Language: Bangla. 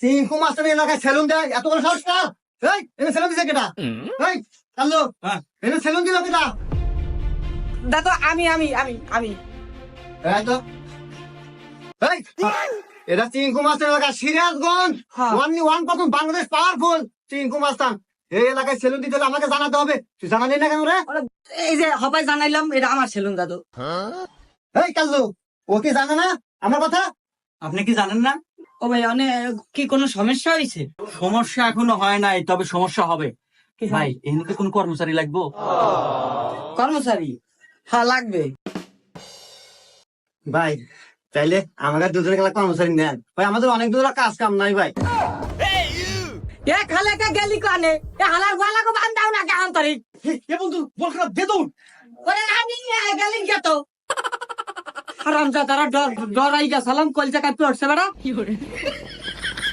চিঙ্কু মাস্টার এলাকায় সেলুন দেয়, এত বড় সাহস না? এই এনে সেলুন দিছে কেটা? এই কাল্লু, এনে সেলুন দিল কেটা? দাদা আমি আমি আমি আমি এই তো এই এটা চিঙ্কু মাস্টার এলাকা, সিরাজগঞ্জ হ্যাঁ। ওয়ান প্রথম বাংলাদেশ পাওয়ারফুল চিঙ্কু মাস্টার। এই এলাকায় সেলুন দিতে হলে আমাকে জানাতে হবে। তুই জানালি না কেন রে? এই যে হবাই জানাইলাম এটা আমার সেলুন দাদু। এই কাল্লু, ও কি জানে না আমার কথা? আপনি কি জানেন না? ও ভাই অনেক কি কোনো সমস্যা হয়েছে? সমস্যা এখনো হয় নাই, তবে সমস্যা হবে। কি ভাই এখানে কোন কর্মচারী লাগবো? কর্মচারী? হ্যাঁ লাগবে। ভাই চাইলে আমাদের দুজনে গেলে কর্মচারী নেন ভাই, আমাদের অনেক দূর কাজ কাম নাই ভাই। এ খালে কে গেলি কানে এ হালার গলা কো বান্ধাও না কেমন তরি এ বন্ধু বল খারাপ দে দৌড়। ওরে আমি গেলি কে তো হারামজাদারা ডরাই গেছালাম কলজা কাপি উঠছে বেড়া।